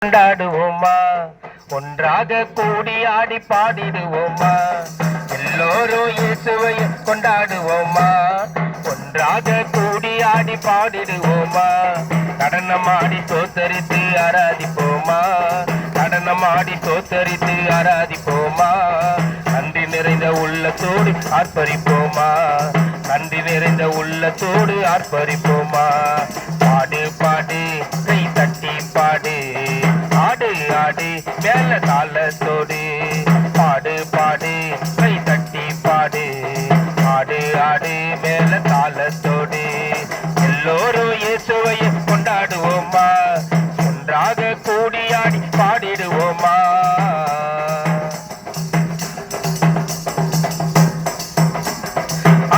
கொண்டாடுவோமா, ஒன்றாக கூடி ஆடி பாடிடுவோமா, எல்லோரும் இயேசுவை கொண்டாடுவோமா, ஒன்றாக கூடி ஆடி பாடிடுவோமா, நடனமாடி தோத்தரித்து ஆராதிப்போமா, நடனமாடி தோத்தரித்து ஆராதிப்போமா, நன்றி நிறைந்த உள்ளத்தோடு ஆர்ப்பரிப்போமா, நன்றி நிறைந்த உள்ளத்தோடு ஆர்ப்பரிப்போமா, பாடு பாடு கை தட்டி பாடு, ஆடு ஆடு மேல தாளத்தோடு, பாடு பாடு கை தட்டி பாடு, ஆடு ஆடு மேல தாளத்தோடு, எல்லோரும் இயேசுவை கொண்டாடுவோமா, ஒன்றாக கூடி ஆடி பாடிடுவோமா.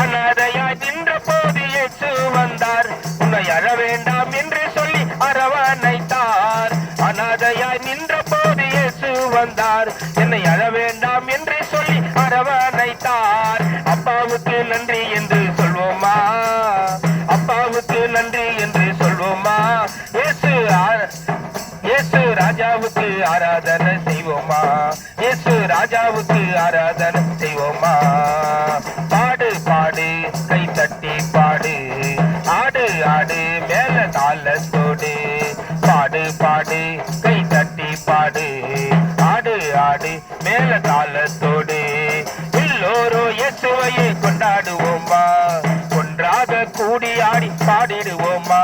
அனாதையாய் நின்ற போது இயேசு வந்தார், உன்னை அழ வேண்டாம் என்று சொல்லி அரவணைத்தார். அனாதையாய் நின்ற போது இயேசு வந்தார், என்னை அழ வேண்டாம் என்று சொல்லி அரவணைத்தார். அப்பாவுக்கு நன்றி என்று சொல்வோமா, அப்பாவுக்கு நன்றி என்று சொல்வோமா, இயேசு ராஜாவுக்கு ஆராதனை செய்வோமா, இயேசு ராஜாவுக்கு ஆராதனை செய்வோமா. பாடு பாடு கை தட்டி பாடு, ஆடு ஆடு மேல தாளத்தோடு, பாடு பாடு கை தட்டி பாடு, ஆடு ஆடு மேல தாளத்தோடு, எல்லோரும் இயேசுவையை கொண்டாடுவோமா, ஒன்றாக கூடி ஆடி பாடிடுவோமா,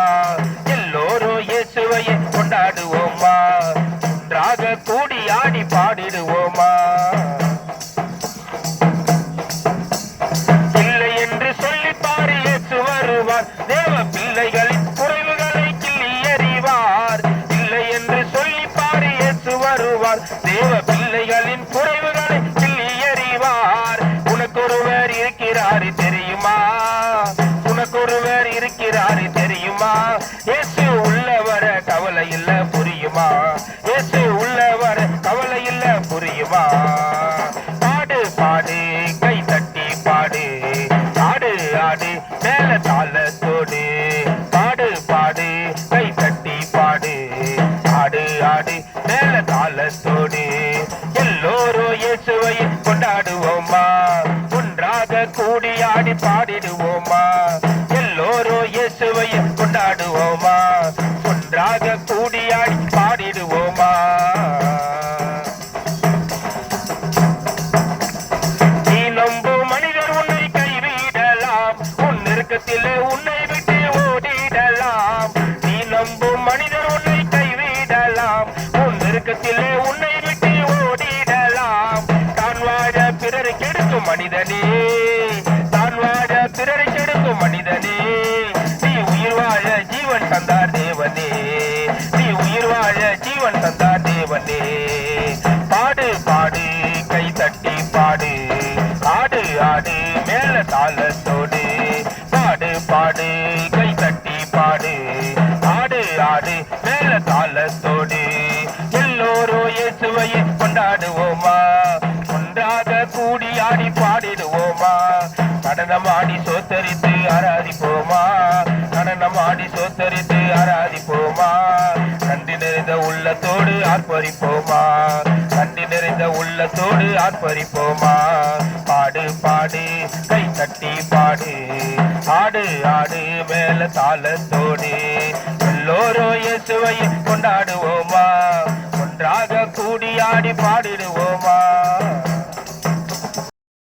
எல்லோரும் இயேசுவையை கொண்டாடுவோமா, ஒன்றாக கூடி ஆடி பாடிடுவோமா. இல்லை என்று சொல்லி பாரு இயேசு வருவார், தேவ பிள்ளைகளின் குறைவுகளை கிள்ளி எறிவார். இல்லை என்று சொல்லி பாரு இயேசு வருவார், தேவ பிள்ளைகளின் குறைவுகளை கிள்ளி எறிவார். உனக்கொருவர் இருக்கிறாரு தெரியுமா, உனக்கொருவர் இருக்கிறாரு தெரியுமா, இயேசு உள்ளவர கவலை இல்ல புரியுமா, இயேசு உள்ளவர கவலை இல்ல புரியுமா. பாடு பாடு கை தட்டி பாடு, ஆடு ஆடு மேல தாளத்தோடு, பாடு பாடு கை தட்டி பாடு, ஆடு ஆடு மேல தாளத்தோடு, எல்லோரும் இயேசுவை கொண்டாடுவோமா, ஒன்றாக கூடி ஆடி பாடிடுவோமா, எல்லோரும் இயேசுவை கொண்டாடுவோமா, ஒன்றாக கூடி ஆடி பாடிடுவோமா. நீ நம்பும் மனிதர் உன்னை கைவிடலாம், உன் நெருக்கத்திலே உன்னை விட்டு ஓடிடலாம். நீ நம்பும் மனிதர் உன்னை கைவிடலாம், உன் நெருக்கத்திலே உன்னை விட்டு ஓடிடலாம். தான் வாழ பிறரை கெடுக்கும் மனிதனே, தான் வாழ பிறரை கெடுக்கும் மனிதனே, நீ உயிர் வாழ ஜீவன் தந்தார் தேவனே, நீ உயிர் வாழ ஜீவன் தந்தார் தேவனே. பாடு பாடு கை தட்டி பாடு, ஆடு ஆடு மேல தாளத்தோடு, பாடு பாடு கை தட்டி பாடு, ஆடு ஆடு மேல தாளத்தோடு, எல்லோரும் இயேசுவை கொண்டாடுவோமா, ஒன்றாக கூடி ஆடி பாடிடுவோமா, நடனமாடி சோத்தரித்து ஆராதிப்போமா, நடனமாடி சோத்தரித்து ஆராதிப்போமா, நன்றி நிறைந்த உள்ளத்தோடு ஆர்ப்பரிப்போமா, நன்றி நிறைந்த உள்ளத்தோடு ஆர்ப்பரிப்போமா. பாடு பாடு கை தட்டி பாடு, ஆடு ஆடு மேல தாளத்தோடு, எல்லோரும் இயேசுவை கொண்டாடுவோமா, ஒன்றாக கூடி ஆடி பாடிடுவோமா.